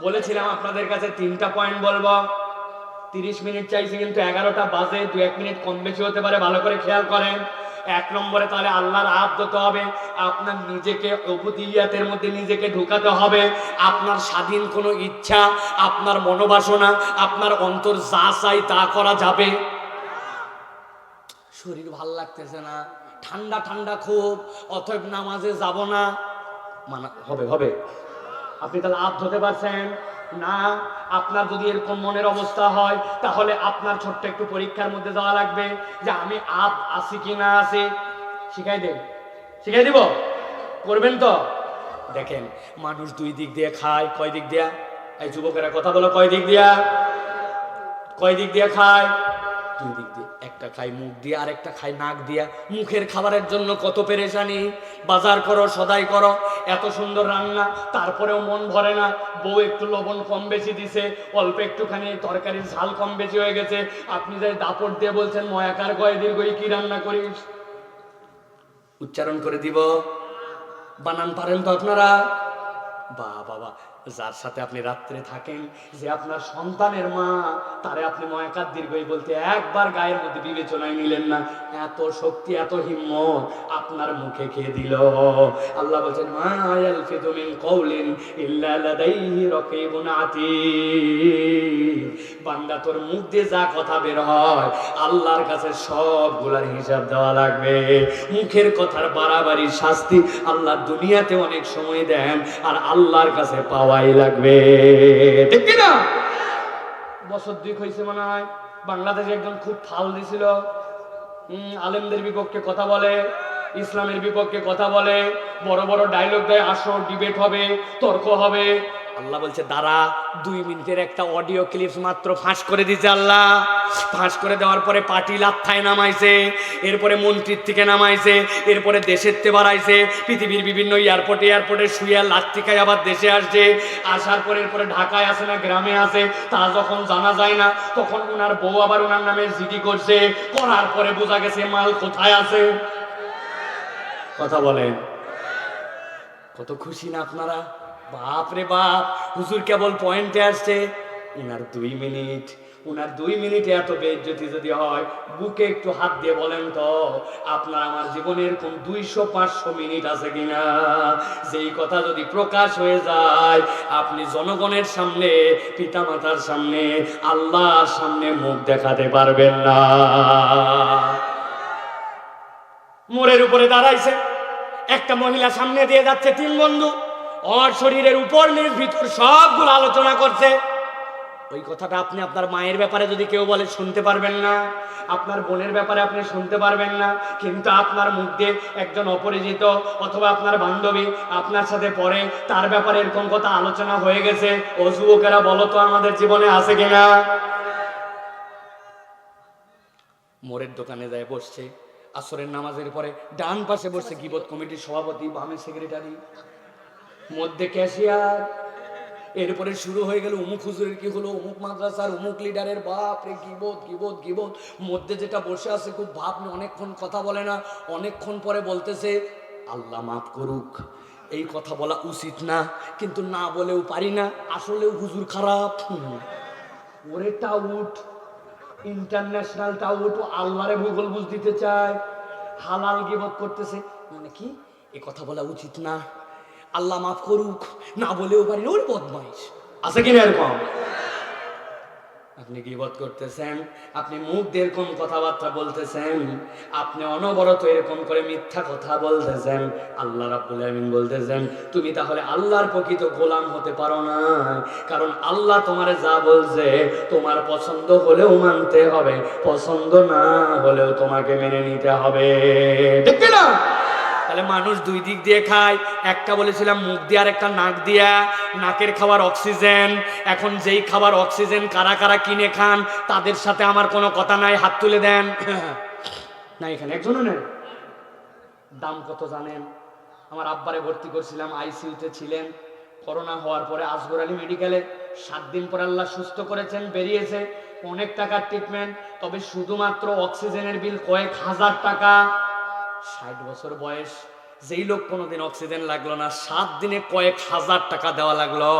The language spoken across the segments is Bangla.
বলেছিলাম আপনাদের কাছে 3টা পয়েন্ট বলবো। 30 মিনিট চাইছি, কিন্তু 11টা বাজে, 2-1 মিনিট কম বেশি হতে পারে, ভালো করে খেয়াল করেন। 1 নম্বরে তাহলে আল্লাহর আব্দ হতে হবে, আপনার নিজেকে উবুদিয়াতের মধ্যে নিজেকে ঢুকাতে হবে। আপনার স্বাধীন কোনো ইচ্ছা, আপনার মনোবাসনা, আপনার অন্তর যা চাই তা করা যাবে। শরীর ভাল লাগতেছে না, ঠান্ডা ঠান্ডা খুব, অতএব নামাজে যাব না, মানা হবে হবে। আপনি তাহলে আব্দ হতে পারছেন না? আপনার যদি এরকম মনের অবস্থা হয়, তাহলে আপনার ছোট্ট একটু পরীক্ষার মধ্যে যাওয়া লাগবে যে আমি আব্দ আছি কি না আছি। শিখাই দেব, শিখাই দিব, করবেন তো? দেখেন, মানুষ দুই দিক দিয়ে খায়। কয় দিক দিয়া? এই যুবকেরা কথা বলো, কয় দিক দিয়া? কয় দিক দিয়ে খায়? দুই দিক দিয়ে। একটা খায় মুখ দিয়ে, আর একটা খায় নাক দিয়া। মুখের খাবারের জন্য কত পেরেশানি, বাজার করো, সদাই করো, এত সুন্দর রান্না, তারপরেও মন ভরে না। বউ একটু লবণ কম বেশি দিছে, অল্প একটুখানি তরকারির ঝাল কম বেশি হয়ে গেছে, আপনি যাই দাপট দিয়ে বলছেন ময়াকার গয় দীর্ঘই কি রান্না করিস। উচ্চারণ করে দিব, বানান পারেন তো আপনারা? বাবা, যার সাথে আপনি রাত্রে থাকেন, যে আপনার সন্তানের মা, তারে আপনি ময়াকার দীর্ঘই বলতে একবার গায়ের মধ্যে বিবেচনায় নিলেন না। এত শক্তি, এত হিম্মত আপনার মুখে খেয়ে দিল। আল্লাহ বলছেন মা ইয়ালফিযু মিন কাওলিন ইল্লা লাদাইহি রাকীবুন আতীদ। বান্দা, তোর মুখ দিয়ে যা কথা বের হয়, আল্লাহর কাছে সবগুলার হিসাব দেওয়া লাগবে। মুখের কথার বাড়াবাড়ির শাস্তি আল্লাহ দুনিয়াতে অনেক সময় দেন, আর আল্লাহর কাছে পাওয়াই লাগবে, ঠিক কি না? বছর 2 হয়েছে মনে হয়, বাংলাদেশে একজন খুব ফাল দিছিল, আলেমদের বিপক্ষে কথা বলে, ইসলামের বিপক্ষে কথা বলে, বড় বড় ডায়লগ দেয়, আসো ডিবেট হবে, তর্ক হবে। আল্লাহ বলছে দাঁড়া, 2 মিনিটের একটা অডিও ক্লিপস মাত্র ফাঁস করে দিয়েছে আল্লাহ। ফাঁস করে দেওয়ার পরে পার্টি লাত্থায় নামাইছে, এরপরে মন্ত্রীর থেকে নামাইছে, এরপরে দেশের তে বাড়াইছে, পৃথিবীর বিভিন্ন এয়ারপোর্টে শুয়ে লাত্তিকায় আবার দেশে আসছে। আসার পরে এরপরে ঢাকায় আসে না গ্রামে আসে, তা যখন জানা যায় না, তখন ওনার বউ আবার ওনার নামে জিডি করছে, করার পরে বোঝা গেছে মাল কোথায় আছে। কথা বলেন, কত খুশি না আপনারা? বাপ রে বাপ, হুজুর কেবল পয়েন্টে আসছে। উনার 2 মিনিটে এত বেইজ্জতি যদি হয়, বুকে একটু হাত দিয়ে বলেন তো, আপনার আমার জীবনের কোন 200-500 মিনিট আছে কিনা, যেই কথা যদি প্রকাশ হয়ে যায়, আপনি জনগণের সামনে, পিতামাতার সামনে, আল্লাহর সামনে মুখ দেখাতে পারবেন না। মোড়ের উপরে দাঁড়াইছে, একটা মহিলা সামনে দিয়ে যাচ্ছে, 3 বন্ধু, ওর শরীরের উপর নিচ ভিতর সবগুলো আলোচনা করছে। ওই কথাটা আপনি আপনার মায়ের ব্যাপারে যদি কেউ বলে শুনতে পারবেন না, আপনার বোনের ব্যাপারে আপনি শুনতে পারবেন না, কিন্তু আপনার মুখ দিয়ে একজন অপরিচিত অথবা আপনার বান্ধবী আপনার সাথে পড়ে, তার ব্যাপারে এরকম কথা আলোচনা হয়ে গেছে। ও যুবকেরা বলো তো, আমাদের জীবনে আছে কিনা? মোড়ের দোকানে যায় বসছে, আসরের নামাজের পরে ডান পাশে বসছে গীবত কমিটির সভাপতি, বামে সেক্রেটারি, মধ্যে ক্যাশিয়ার। এরপরে শুরু হয়ে গেল অমুক হুজুরের কি হলো, অমুক মাদ্রাসার অমুক লিডারের, বাপ রে গীবত গীবত গীবত। মধ্যে যেটা বসে আছে খুব ভাব নিয়ে, অনেকক্ষণ কথা বলে না, অনেকক্ষণ পরে বলতেছে আল্লাহ মাফ করুক, এই কথা বলা উচিত না, কিন্তু না বলেও পারি না, আসলেও হুজুর খারাপ। ওরে টাউট, ইন্টারন্যাশনাল টাউট, আল্লাহরে ভূগোল বুঝ দিতে চায়, হালাল গীবত করতেছে, মানে কি এ কথা বলা উচিত না, আল্লাহ মাফ করুক, না বলেও পারি না। ওর বদমাইশ আছে কিনা এরকম? আপনি গীবত করতেছেন, আপনি মুখ দিয়ে এরকম কথাবার্তা বলতেছেন, আপনি অনবরত এরকম করে মিথ্যা কথা বলতেছেন। আল্লাহ রাব্বুল আলামিন বলতেছেন তুমি তাহলে আল্লাহর প্রকৃত গোলাম হতে পারো না, কারণ আল্লাহ তোমারে যা বলছে তোমার পছন্দ হলেও মানতে হবে, পছন্দ না হলেও তোমাকে মেনে নিতে হবে, ঠিক না? তাহলে মানুষ 2 দিক দিয়ে খায়, একটা বলেছিলাম মুখ দিয়ে, আর একটা নাক দিয়া। নাকের খাবার অক্সিজেন। এখন যেই খাবার অক্সিজেন কারা কারা কিনে খান, তাদের সাথে আমার কোনো কথা নাই, হাত তুলে দেন। না এখানে একজনও নেন। দাম কত জানেন? আমার আব্বারে ভর্তি করছিলাম, আইসিইউতে ছিলেন, করোনা হওয়ার পরে আসগর আলী মেডিকেলে 7 দিন পর আল্লাহ সুস্থ করেছেন, বেরিয়েছে, অনেক টাকার ট্রিটমেন্ট, তবে শুধুমাত্র অক্সিজেনের বিল কয়েক হাজার টাকা। 60 বছর বয়স, যেই লোক কোনোদিন অক্সিজেন লাগলো না, 7 দিনে কয়েক হাজার টাকা দেওয়া লাগলো,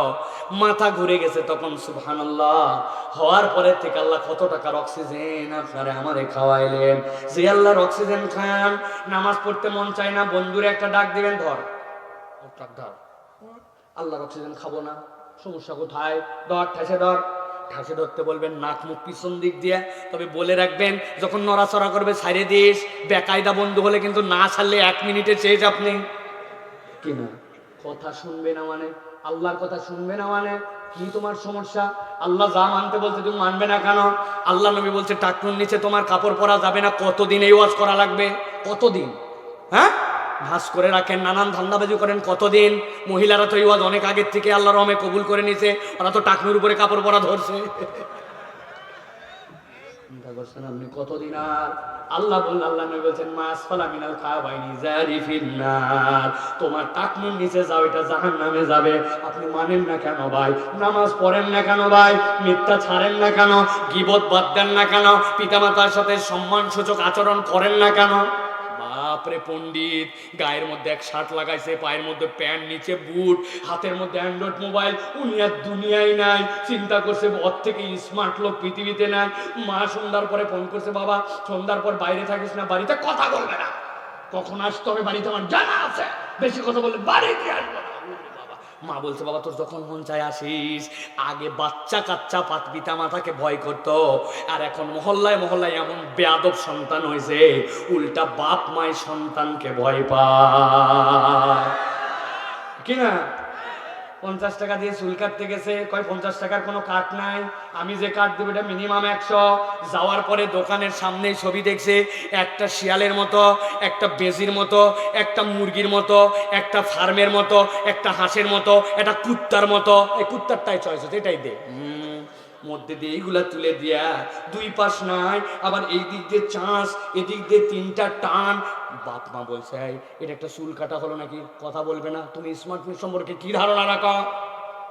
মাথা ঘুরে গেছে তখন সুবহানাল্লাহ। হওয়ার পরে থেকে আল্লাহ কত টাকার অক্সিজেন আপনারে আমারে খাওয়াইলেন। যে আল্লাহর অক্সিজেন খান, নামাজ পড়তে মন চায় না, বন্ধুরে একটা ডাক দিবেন, ধর ধর, আল্লাহর অক্সিজেন খাবো না, সমস্যা কোথায়, ধর ঠেসে ধর। ঠাসে ধরতে বলবেন, নাক মুখ পিছন দিক দিয়ে, তবে বলে রাখবেন যখন নড়াচড়া করবে ছাইড়ে দিস। বেকায়দা বন্ধু হলে কিন্তু না ছাড়লে 1 মিনিটে শেষ আপনি। কিনা কথা শুনবে না মানে, আল্লাহর কথা শুনবে না মানে কি তোমার সমস্যা? আল্লাহ যা মানতে বলছে তুমি মানবে না কেন? আল্লাহ নবী বলছে টাকনুর নিচে তোমার কাপড় পরা যাবে না। কতদিন এই ওয়াজ করা লাগবে? কতদিন? হ্যাঁ, ভাস করে রাখেন, নানান ধান্দাবাজি করেন, কতদিন? মহিলারা তো এই ওয়াজ অনেক আগের থেকে আল্লাহ রহমে কবুল করে নিছে, ওরা তো টাকনুর উপরে কাপড় পরা ধরছে। চিন্তা করছেন আপনি কতদিন? আর আল্লাহ বললেন, আল্লাহ নবী বলছেন মা আসফালা মিনাল কাবাইনি জারি ফিন্নার, তোমার টাকনুর নিচে যাও, এটা জাহান্নামে যাবে। আপনি মানেন না কেন ভাই? নামাজ পড়েন না কেন ভাই? মিথ্যা ছাড়েন না কেন? গীবত বাদ দেন না কেন? পিতামাতার সাথে সম্মানসূচক আচরণ করেন না কেন? বাপরে পণ্ডিত, গায়ের মধ্যে এক শার্ট লাগাইছে, পায়ের মধ্যে প্যান্ট, নিচে বুট, হাতের মধ্যে অ্যান্ড্রয়েড মোবাইল, উনি আর দুনিয়ায় নাই। চিন্তা করছে ওর থেকে স্মার্ট লোক পৃথিবীতে নাই। মা সন্ধ্যার পরে ফোন করছে, বাবা সন্ধ্যার পর বাইরে থাকিস না, বাড়িতে কথা বলবে না। কখন আসতে হবে বাড়িতে আমার জানা আছে, বেশি কথা বললে বাড়িতে আসবো না। মা বলছে, বাবা তোর যখন মন চায় আসিস। আগে বাচ্চা কাচ্চা পিতা মাতাকে ভয় করতো, আর এখন মহল্লায় মহল্লায় এমন বেয়াদব সন্তান হয়েছে, উল্টা বাপ মায়ের সন্তানকে ভয় পায় কিনা? 50 টাকা দিয়ে চুল কাটতে গেছে, কয় 50 টাকার কোনো কাট নাই, আমি যে কাট দেবো এটা মিনিমাম 100। যাওয়ার পরে দোকানের সামনেই ছবি দেখছে, একটা শিয়ালের মতো, একটা বেজির মতো, একটা মুরগির মতো, একটা ফার্মের মতো, একটা হাঁসের মতো, একটা কুত্তার মতো। এই কুত্তারটাই চয়েস হচ্ছে, এটাই দে। মধ্যে দিয়ে এইগুলা তুলে দিয়া, 2 পাশ নাই, আবার এই দিক দিয়ে চাঁচ, এদিক দিয়ে 3টা টান। বাপ মা বলছে, এটা একটা চুল কাটা হলো নাকি? কথা বলবে না। তুমি স্মার্টফোন সম্পর্কে কি ধারণা রাখো?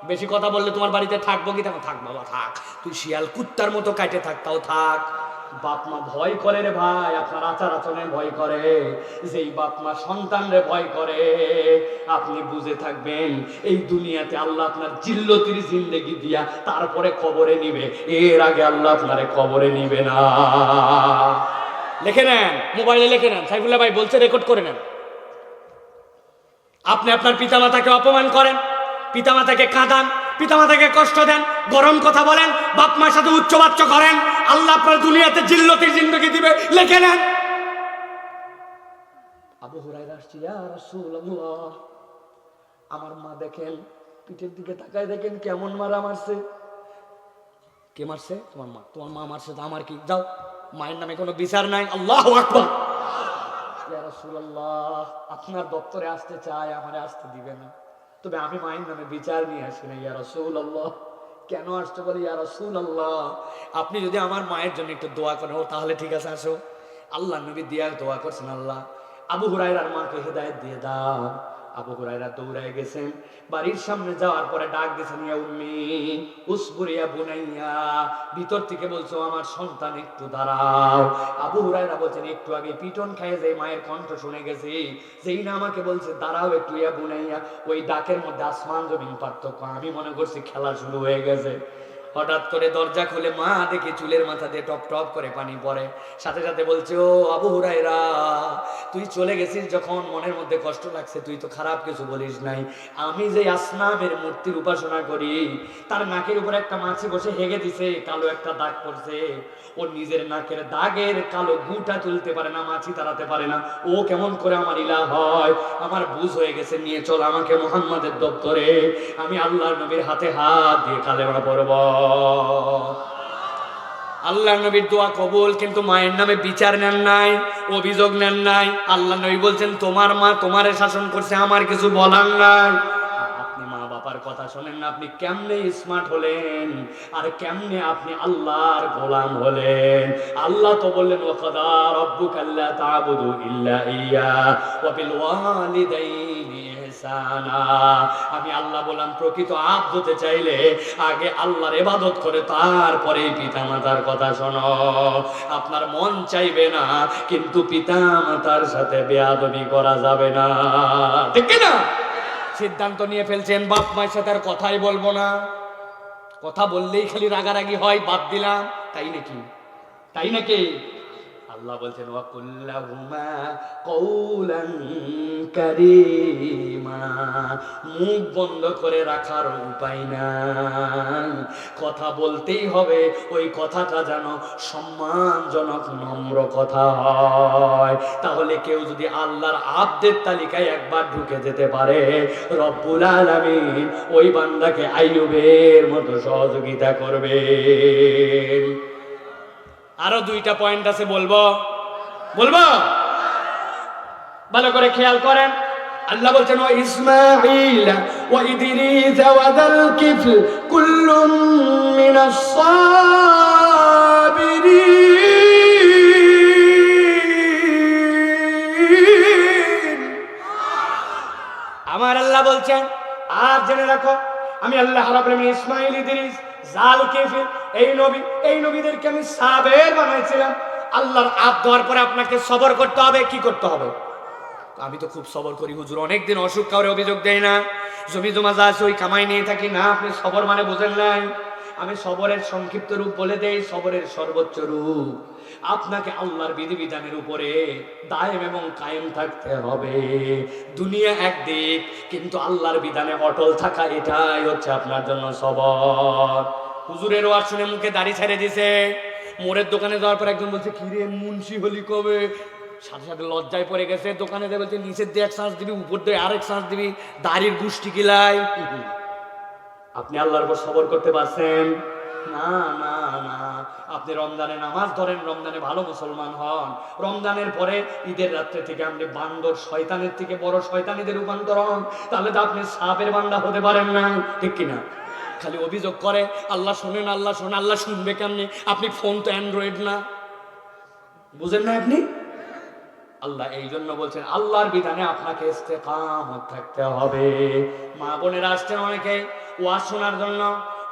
বেশি কথা বললে তোমার বাড়িতে থাকবো কি? থাক বাবা থাক, তুই শিয়াল কুত্তার মতো কাটে থাক, তাও থাক। বাপ মা ভয় করে রে ভাই, আপনার আচার আচরণে ভয় করে। যেই বাপ মা সন্তান রে ভয় করে, আপনি বুঝে থাকবেন এই দুনিয়াতে আল্লাহ আপনার জিল্লতির জিন্দেগি দিয়া তারপরে কবরে নিবে, এর আগে আল্লাহ আপনারে কবরে নিবে না। লিখে নেন, মোবাইলে লিখে নেন, সাইফুল্লাহ ভাই বলছে রেকর্ড করে নেন। আপনি আপনার পিতামাতাকে অপমান করেন, পিতামাতাকে কাঁদান, পিতামাতাকে কষ্ট দেন, গরম কথা বলেন, বাপ মার সাথে উচ্চবাচ্য করেন, আল্লাহ আপনার দুনিয়াতে জিল্লতির জিন্দেগি দিবে। লিখে নেন। আবু হুরায়রা আসছে, ইয়া রাসূলুল্লাহ, আমার মা দেখেন, পিঠের দিকে তাকায় দেখেন কেমন মারা মারছে। কে মারছে? তোমার মা। তোমার মা মারছে তো আমার কি? যাও, মায়ের নামে কোনো বিচার নাই। আল্লাহু আকবার। ইয়া রাসূলুল্লাহ, আপনার দপ্তরে আসতে চাই, আমারে আসতে দিবে না, তবে আমি মায়ের নামে বিচার নিয়ে আসি না। ইয়া রাসূলুল্লাহ, কেন আসতে? বলে, ইয়া রাসূলুল্লাহ, আপনি যদি আমার মায়ের জন্য একটু দোয়া করেন, ও তাহলে ঠিক আছে, আসো। আল্লাহ নবী দিয়া দোয়া করছেন, আল্লাহ আবু হুরায়রার মাকে হেদায়েত দিয়ে দাও। আবু হুরায়রা দৌড়ায় গেছেন, বাড়ির সামনে যাওয়ার পরে ডাক দিয়েছেন, ইয়া উম্মি উসবুর ইয়া বুনাইয়া। ভিতর থেকে বলছো, আমার সন্তান একটু দাঁড়াও। আবু হুরায়রা বলছেন, একটু আগে পিটন খায় যে মায়ের কণ্ঠ শুনে গেছি, যেই না আমাকে বলছে দাঁড়াও একটু, ইয়া বুনাইয়া, ওই ডাকের মধ্যে আসমান জমিন পার্থক্য। আমি মনে করছি খেলা শুরু হয়ে গেছে। হঠাৎ করে দরজা খুলে মা দেখে চুলের মাথা দিয়ে টপ টপ করে পানি পড়ে। সাথে সাথে বলছে, ও আবু হুরায়রা, তুই চলে গেছিস যখন মনের মধ্যে কষ্ট লাগছে, তুই তো খারাপ কিছু বলিস নাই। আমি যে আসনামের মূর্তির উপাসনা করি, তার নাকের উপর একটা মাছি বসে হেগে দিছে, কালো একটা দাগ পড়ছে। ও নিজের নাকের দাগের কালো গুটা তুলতে পারে না, মাছি তাড়াতে পারে না, ও কেমন করে আমার ইলাহ হয়? আমার বুঝ হয়ে গেছে, নিয়ে চল আমাকে মুহাম্মাদের দপ্তরে, আমি আল্লাহর নবীর হাতে হাত দিয়ে কালেমা পড়ব। আল্লাহ নবীর দোয়া কবুল, কিন্তু মায়ের নামে বিচার নেন নাই, অভিযোগ নেন নাই। আল্লাহ নবী বলছেন, তোমার মা তোমারে শাসন করছে, আমার কিছু বলার নাই। আপনি মা বাবার কথা শোনেন না, আপনি কেমনে স্মার্ট হলেন, আর কেমনে আপনি আল্লাহর গোলাম হলেন? আল্লাহ তো বললেন, ওয়াকাদা রাব্বুকা আল্লা তা'বুদু ইল্লা ইয়্যা ওয়া বিল ওয়ালিদাইনি ইহসানা। আমি আল্লাহ বললাম প্রকৃত আব্দ হতে চাইলে আগে আল্লাহর ইবাদত করে তারপরে পিতামাতার কথা শোনো। আপনার মন চাইবে না, কিন্তু পিতামাতার সাথে বেয়াদবি করা যাবে না, ঠিক না? সিদ্ধান্ত নিয়ে ফেলছেন বাপ মায়ের সাথে আর কথাই বলবো না, কথা বললেই খালি রাগারাগি হয়, বাদ দিলাম, তাই নাকি? তাই নাকি? আল্লাহ বলছেন ওয়াকুল্লাহুমা কওলান কারীমা। মুখ বন্ধ করে রাখার উপায় নাই, কথা বলতেই হবে। ওই কথাটা যেন সম্মানজনক নম্র কথা হয়। তাহলে কেউ যদি আল্লাহর আব্দের তালিকায় একবার ঢুকে যেতে পারে, রব্বুল আলামিন ওই বান্দাকে আইয়ুবের মতো সহযোগিতা করবে। আরো দুইটা পয়েন্ট আছে, বলবো ভালো করে খেয়াল করেন। আল্লাহ বলছেন ওয়া ইসমাঈল ওয়া ইদরিস ওয়া যাল কিফল কুল্লুম মিনাস সাবিরিন। আমার আল্লাহ বলছেন আর জেনে রাখো, আমি আল্লাহ রাব্বুল আলামিন ইসমাঈল, ইদরিস, জাল কিফল এই নবীদেরকে আমি সাবের বানাইছিলাম। আল্লাহর আব্দ হওয়ার পরে আপনাকে সবর করতে হবে। কি করতে হবে? আমি তো খুব সবর করি হুজুর, অনেকদিন অসুখ, কাউরে অভিযোগ দেয় না, জমি জমা যা আছে ওই কামাই নিয়ে থাকি না। আপনি সবর মানে বোঝেন নাই। আমি সবরের সংক্ষিপ্ত রূপ বলে দেই, সবরের সর্বোচ্চ রূপ। আপনাকে আল্লাহর বিধিবিধানের উপরে দায়েম এবং কায়েম থাকতে হবে। দুনিয়া একদিক, কিন্তু আল্লাহর বিধানে অটল থাকা, এটাই হচ্ছে আপনার জন্য সবর। হুজুরের ওয়াজ শুনে মুখে দাড়ি ছেড়ে দিছে। মোড়ের দোকানে যাওয়ার পর একজন বলছে কিরে মুন্সি হলি কবে? সাথে সাথে লজ্জায় পড়ে গেছে। দোকানে দিয়ে বলছে নিচের দিয়ে এক শ্বাস দিবি, উপর দিয়ে আরেক শ্বাস দিবি, দাড়ির গুষ্টি কিলাই। আপনি আল্লাহর উপর সবর করতে পারছেন? না না না। আপনি রমজানে নামাজ ধরেন, রমজানে ভালো মুসলমান হন। রমজানের পরে ঈদের রাত্রে থেকে আপনি বান্দর, শয়তানের থেকে বড় শয়তানিতে রূপান্তর হন, তাহলে তো আপনি সাপের বান্দা হতে পারেন না, ঠিক কিনা? খালি অভিযোগ করে আল্লাহ শোনেন, আল্লাহ শোনেন। আল্লাহ শুনবে কেমনি? আপনি ফোন তো অ্যান্ড্রয়েড না, বুঝেন না আপনি? আল্লাহ এই জন্য বলছেন আল্লাহর বিধানে আপনাকে ইস্তেকামত থাকতে হবে। মা বোনেরা আসছেন অনেকে ওয়াজ শোনার জন্য,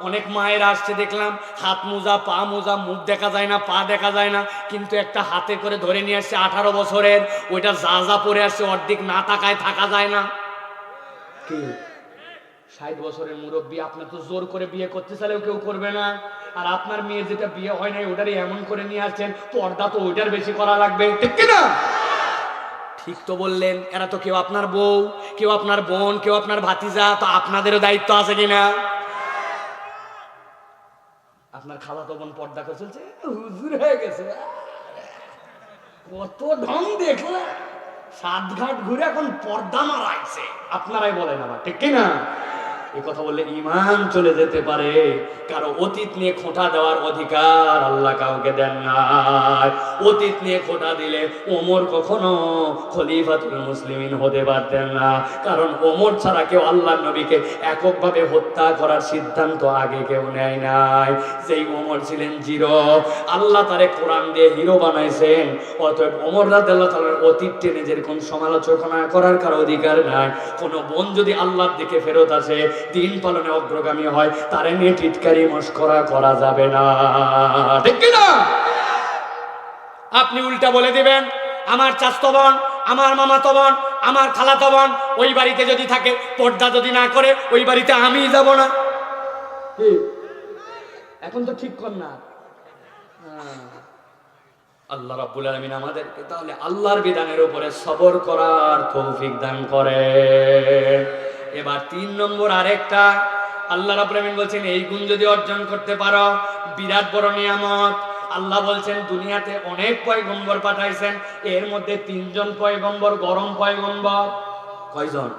অনেক মায়ের আসছে দেখলাম, হাত মোজা, পা মোজা, মুখ দেখা যায় না, পা দেখা যায় না, কিন্তু একটা হাতে করে ধরে নিয়ে আসছে 18 বছরের, ওইটা যা যা পরে আসছে অর্ধেক না তাকায় থাকা যায় না। কি 60 বছরের মুরব্বী, আপনার তো জোর করে বিয়ে করতে চাইলেও কেউ করবে না। আর আপনার মেয়ের যেটা বিয়ে হয় নাই ওটারই এমন করে নিয়ে আসছেন, পর্দা তো ওইটার বেশি করা লাগবে, ঠিক কিনা? ঠিক তো বললেন। এরা তো কেউ আপনার বউ, কেউ আপনার বোন, কেউ আপনার ভাতিজা, তো আপনাদেরও দায়িত্ব আছে কিনা? আপনার খালাতো বোন পর্দা করে চলছে, হুজুর হয়ে গেছে, কত ঢং দেখলে, 7 ঘাট ঘুরে এখন পর্দা মারাইছে। আপনারাই বলেন আবার, ঠিক কিনা? এই কথা বললে ঈমান চলে যেতে পারে। কারো অতীত নিয়ে খোঁটা দেওয়ার অধিকার আল্লাহ কাউকে দেন না। অতীত নিয়ে খোঁটা দিলে ওমর কখনো খলিফাতুল মুসলিমিন হতে পারতেন না, কারণ ওমর ছাড়া কেউ আল্লাহর নবীকে এককভাবে হত্যা করার সিদ্ধান্ত আগে কেউ নেয় নাই। যেই ওমর ছিলেন জিরো, আল্লাহ তারে কোরআন দিয়ে হিরো বানাইছেন। অতএব ওমর রাদিয়াল্লাহু তাআলার অতীত টেনে যেরকম সমালোচনা করার কারো অধিকার নাই। কোনো বোন যদি আল্লাহর দিকে ফেরত আসে, দিন পালনে অগ্রগামী হয়, তারে নিয়ে টিটকারি মশকরা করা যাবে না, ঠিক কিনা? আপনি উল্টা বলে দিবেন আমার চাচতো বোন, আমার মামাতো বোন, আমার খালাতো বোন ওই বাড়িতে যদি থাকে, পর্দা যদি না করে, ওই বাড়িতে আমি যাব না। এখন তো ঠিক কর না। আল্লাহ রাব্বুল আলামিন আমাদেরকে তাহলে আল্লাহর বিধানের উপরে সবর করার তৌফিক দান করেন। এবার 3 নম্বর আরেকটা আল্লাহ রাব্বুল আলামিন বলছেন এই গুণ যদি অর্জন করতে পারো, বিরাট বড় নিয়ামত। আল্লাহ বলছেন দুনিয়াতে অনেক পয়গম্বর পাঠাইছেন, এর মধ্যে 3 জন পয়গম্বর গরম পয়গম্বর। কয়জন?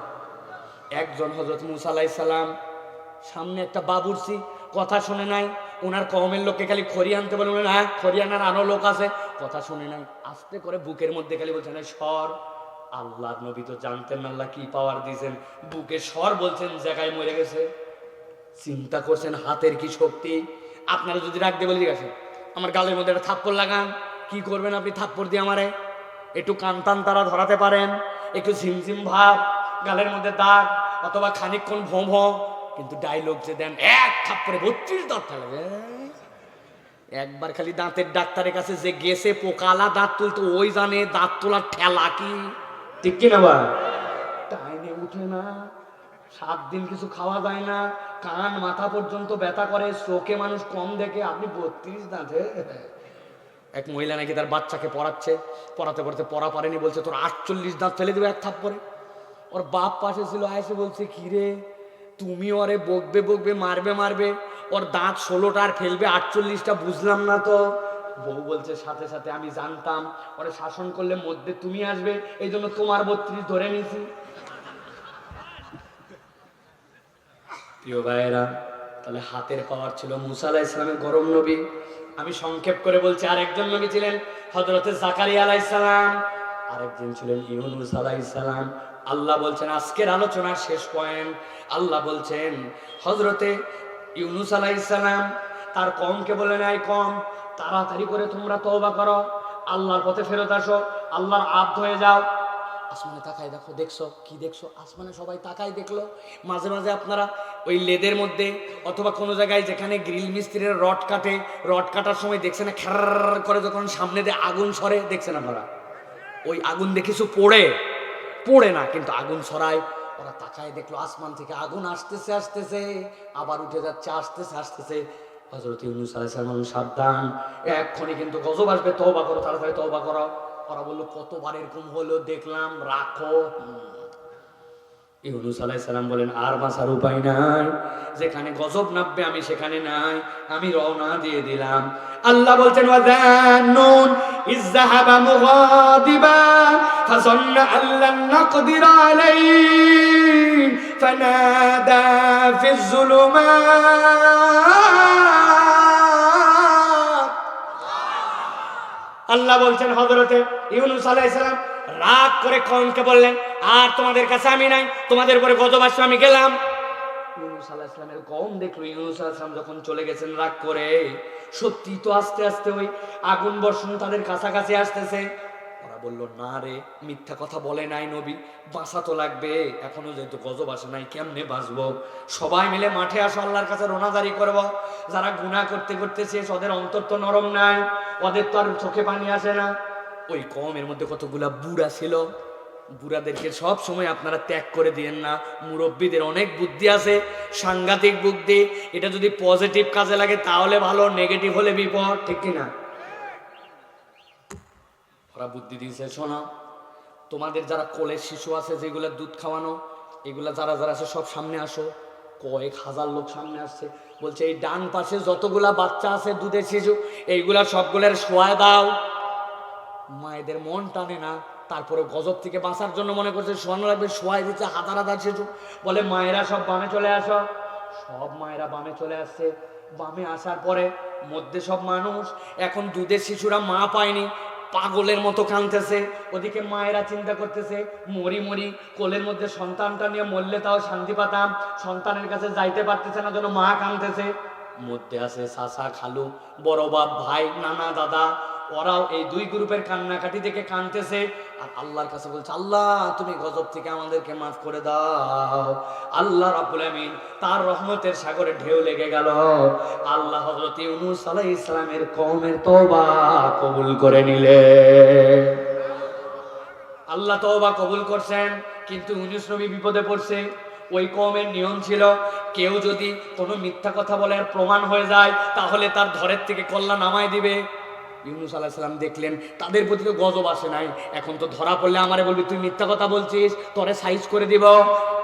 একজন হযরত মূসা আলাইহিস সালাম। সামনে একটা বাবুরচি, কথা শুনে নাই, ওনার কওমের লোককে খালি খড়ি আনতে বলে, হ্যাঁ খড়ি আনার আরো লোক আছে, কথা শুনে নাই, আস্তে করে বুকের মধ্যে খালি বলছেন সর। আল্লাহর নবী তো জানতেন আল্লাহ কি পাওয়ার দিয়েছেন, বুকে সর বলছেন, জায়গায় মরে গেছে। চিন্তা করছেন হাতের কি শক্তি। আপনারা যদি রাখতে বলি, ঠিক আছে আমার গালের মধ্যে একটা থাপ্পড় লাগান, কি করবেন আপনি থাপ্পড় দিয়ে? আমারে একটু কান টান তারা ধরাতে পারেন, একটু ঝিমঝিম ভাব, গালের মধ্যে দাগ, অথবা খানিকক্ষণ ভোঁ ভোঁ, কিন্তু ডায়লগ যে দেন এক থাপ্পড়ে 32 দাঁত ফেলে। একবার খালি দাঁতের ডাক্তারের কাছে যে গেছে পোকালা দাঁত তুলতে, ওই জানে দাঁত তোলার ঠেলা কি, ঠিক কিনা বা? টাইনে উঠে না, 7 দিন কিছু খাওয়া যায় না, কান মাথা পর্যন্ত ব্যথা করে, চোখে মানুষ কম দেখে, আপনি 32 দাঁতে। এক মহিলা নাকি তার বাচ্চাকে পড়াচ্ছে, পড়াতে পড়াতে পড়া পারেনি, বলছে তোর 48 দাঁত ফেলে দেবে এক থাপ্পড়ে। ওর বাপ পাশে ছিল, আয়সে বলছে কি রে তুমি ওরে বকবে বকবে মারবে মারবে, ওর দাঁত 16টা আর ফেলবে 48টা, বুঝলাম না তো। বউ বলছে সাথে সাথে আমি জানতাম ওরে শাসন করলে মধ্যে তুমি আসবে, এই জন্য তোমার 32 ধরে নিছি। প্রিয় ভাইয়েরা, তাহলে হাতের পাওয়ার ছিল মুসা আলাইহিস সালামের গরম নবী। আমি সংক্ষেপ করে বলছি, আরেকজন নবী ছিলেন হযরতে জাকারিয়া আলাইহিস সালাম, আরেকজন ছিলেন ইউনূস আলাইহিস সালাম। আল্লাহ বলছেন আজকের আলোচনার শেষ পয়েন্ট, আল্লাহ বলছেন হযরতে ইউনূস আলাইহিস সালাম তার কওমকে বলেন, এই কওম তাড়াতাড়ি করে তোমরা তওবা করো, আল্লাহর পথে ফেরত আসো, আল্লাহর আব্দ হয়ে যাও। আসমানে তাকায় দেখো, দেখছো কি দেখছো? আসমানে সবাই তাকায় দেখলো। মাঝে মাঝে আপনারা ওই লেদের মধ্যে অথবা কোনো জায়গায় যেখানে গ্রিল মিস্ত্রিরা রড কাটে, রড কাটার সময় দেখছেন খ্যার করে যখন সামনে দিয়ে আগুন সরে, দেখছেন আপনারা? ওই আগুন দিয়ে কিছু পড়ে না, কিন্তু আগুন সরায়। ওরা তাকায় দেখলো আসমান থেকে আগুন আসতেছে আসতেছে, আবার উঠে যাচ্ছে, আসতেছে আসতেছে। হযরত ইউনূস আলাইহিস সালাম সাবধান, এক্ষুনি কিন্তু গজব আসবে, তওবা করো, তাড়াতাড়ি তওবা করো। ওরা বললো কতবার এরকম হলো দেখলাম, রাখো। ইউনূস আলাইহিস সালাম বলেন আর বাঁচার উপায় নাই, যেখানে গজব নামবে আমি সেখানে নাই, আমি রওনা দিয়ে দিলাম। আল্লাহ বলছেন ওয়াজান্নুন ইযহাবা মুগাদিবা ফাযান্না আল্লান নাকদিরা আলাইহি ফানাদা ফিজ যুলুমাত। আল্লাহ বলছেন হযরতে ইউনূস আলাইহিস সালাম রাগ করে কওমকে বললেন, আর তোমাদের কাছে আমি নাই, তোমাদের উপরে গজব আসবে, আমি গেলাম। ইউনূস আলাইহিস সালামের কওম দেখলো ইউনূস আলাইহিস সালাম যখন চলে গেছেন রাগ করে, সত্যি তো আস্তে আস্তে ওই আগুন বর্ষণ তাদের কাছাকাছি আসতেছে। ওরা বলল না রে, মিথ্যা কথা বলে নাই নবী, বাঁচা তো লাগবে, এখনো যেহেতু গজব আসে নাই, কেমনে বাঁচবো? সবাই মিলে মাঠে আসো, আল্লাহর কাছে রোনাজারি করব। যারা গুনাহ করতে করতেছে ওদের অন্তর তো নরম নাই, ওদের তো আর চোখে পানি আসে না। ওই কওমের মধ্যে কতগুলা বুড়া ছিল, বুড়াদেরকে সব সময় আপনারা ত্যাগ করে দিয়েন না, মুরব্বীদের অনেক বুদ্ধি আছে, সাংঘাতিক বুদ্ধি। এটা যদি পজিটিভ কাজে লাগে তাহলে ভালো, নেগেটিভ হলে বিপদ, ঠিক কিনা? ওরা বুদ্ধি দিয়েছে, শোনো তোমাদের যারা কোলের শিশু আছে, যেগুলা দুধ খাওয়ানো, এগুলা যারা যারা আছে সব সামনে আসো। কয়েক হাজার লোক সামনে আসছে, বলছে এই ডান পাশে যতগুলা বাচ্চা আছে দুধের শিশু, এইগুলা সবগুলার শোয়ায় দাও। মায়েদের মন টানে না, তারপরে গজব থেকে বাঁচার জন্য মনে করছে শোয়ানো লাগবে, শোয়াই দিচ্ছে হাজার হাজার শিশু। বলে মায়েরা সব বামে চলে আসো। সব মায়েরা বামে চলে আসছে। বামে আসার পরে মধ্যে সব মানুষ, এখন দুধের শিশুরা মা পায়নি, পাগলের মতো কাঁদতেছে। ওদিকে মায়েরা চিন্তা করতেছে মরি মরি, কোলের মধ্যে সন্তানটা নিয়ে মরলে তাও শান্তি পাতাম, সন্তানের কাছে যাইতে পারতেছে না, যেন মা কাঁদতেছে। মধ্যে আছে চাচা, খালু, বড় বাপ, ভাই, নানা, দাদা, ওরাও এই দুই গ্রুপের কান্নাকাটি দেখে কাঁদতেছে। আর আল্লাহর কাছে বলছে, আল্লাহ তুমি গজব থেকে আমাদেরকে মাফ করে দাও। আল্লাহ রাব্বুল আমিন তার রহমতের সাগরে ঢেউ লেগে গেল। আল্লাহ হযরত ইউনূস আলাইহিস সালামের কওমের তওবা কবুল করে নিলেন। আল্লাহ তওবা কবুল করছেন, কিন্তু ইউনূস নবী বিপদে পড়ছে। ওই কওমের নিয়ম ছিল, কেউ যদি কোনো মিথ্যা কথা বলে আর প্রমাণ হয়ে যায়, তাহলে তার ধরের থেকে কল্লা নামায় দিবে। ইউনূস আলাইহিস সালাম দেখলেন তাদের প্রতি তো গজব আসে নাই, এখন তো ধরা পড়লে আমারে বলবি তুই মিথ্যা কথা বলছিস, তোরে সাইজ করে দিব।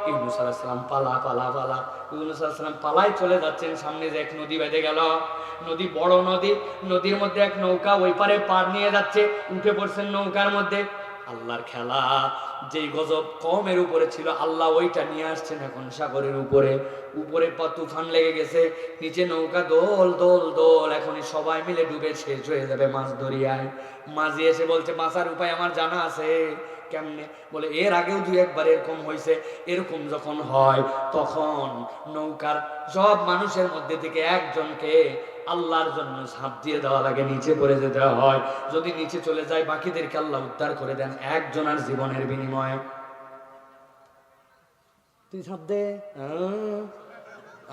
ইউনূস আলাইহিস সালাম পালা পালা পালা, ইউনূস আলাইহিস সালাম পালায় চলে যাচ্ছেন। সামনে যে এক নদী বেঁধে গেল, নদী বড় নদী, নদীর মধ্যে এক নৌকা ওই পারে পার নিয়ে যাচ্ছে, উঠে পড়ছেন নৌকার মধ্যে। আল্লাহর খেলা, যেই গজব কওমের উপরে ছিল আল্লাহ ওইটা নিয়ে আসছেন এখন সাগরের উপরে। উপরে তুফান লেগে গেছে, নিচে নৌকা দোল দোল দোল, এখনই সবাই মিলে ডুবে শেষ হয়ে যাবে মাছ দরিয়ায়। মাঝি এসে বলছে বাঁচার উপায় আমার জানা আছে। কেমনে? বলে এর আগেও দুই একবার এরকম হয়েছে। এরকম যখন হয় তখন নৌকার সব মানুষের মধ্যে থেকে একজনকে আল্লাহর জন্য ঝাঁপ দিয়ে দেওয়া লাগে, নিচে পড়ে যেতে হয়। যদি নিচে চলে যায় বাকিদেরকে আল্লাহ উদ্ধার করে দেন একজনের জীবনের বিনিময়ে। তুই ঝাঁপ দে।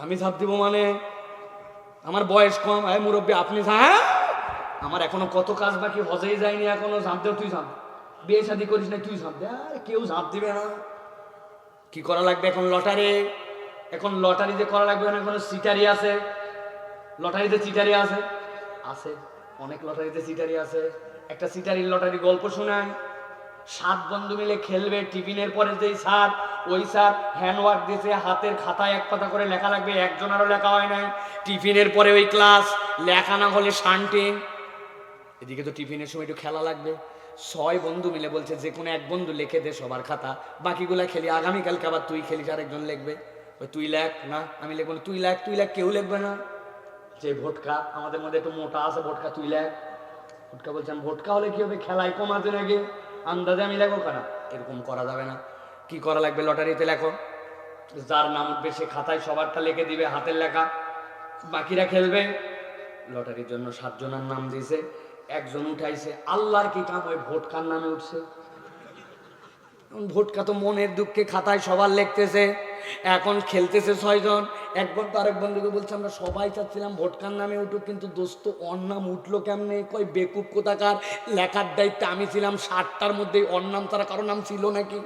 আমি ঝাঁপ দিব মানে? আমার বয়স কম। মুরব্বী আপনি হ্যাঁ, আমার এখনো কত কাজ বাকি, হজেই যায়নি এখনো। ঝাঁপ দেও, তুই ঝাঁপ। বিয়ে শাদি করিস না, তুই ঝাঁপ দে। আরে কেউ ঝাঁপ দিবে না। কি করা লাগবে এখন? লটারি। এখন লটারিতে করা লাগবে না, কোনো সিটারি আছে। লটারিতে চিটারি আছে, আছে অনেক লটারিতে চিটারি আছে। একটা সিটারির লটারি গল্প শোনান। 7 বন্ধু মিলে খেলবে। টিফিনের পরে যেই স্যার, ওই স্যার হ্যান্ডওয়ার্ক দিয়েছে, হাতের খাতায় 1 পাতা করে লেখা লাগবে। একজনেরও লেখা হয় নাই। টিফিনের পরে ওই ক্লাস, লেখা না হলে শান্টিং। এদিকে তো টিফিনের সময় একটু খেলা লাগবে। 6 বন্ধু মিলে বলছে যে কোনো এক বন্ধু লিখে দে সবার খাতা, বাকিগুলা খেলি। আগামীকালকে আবার তুই খেলিস, আরেকজন লিখবে। ওই তুই লেখ না, আমি লিখবো না। তুই লেখ, তুই লেখ, কেউ লিখবে না। যে ভোটকা, আমাদের মধ্যে একটু মোটা আছে, ভোটকা তুই লেখ। ভোটকা বলছেন ভোটকা হলে কি হবে, খেলায় কমাতে নাকি, আন্দাজে আমি লেখো কেনা। এরকম করা যাবে না। কি করা লাগবে? লটারিতে লেখো, যার নাম উঠবে সে খাতায় সবারটা লিখে দিবে, হাতের লেখা। বাকিরা খেলবে। লটারির জন্য 7 জনের নাম দিয়েছে, একজন উঠাইছে। আল্লাহর কি কাম, ওই ভোটকার নামে উঠছে। ভোটকা তো মনের দুঃখে খাতায় সবার লিখতেছে। এখন খেলতেছে 6 জন। এক বন্ধু আরেক বন্ধুকে বলছে আমরা সবাই চাচ্ছিলাম ভোটকার নামে উঠুক, কিন্তু দোস্ত ওর নাম উঠলো কেমনে? কই বেকুব কোথাকার, লেখার দায়িত্বে আমি ছিলাম। 60টার মধ্যে ওর নাম ছাড়া কারো নাম ছিল নাকি?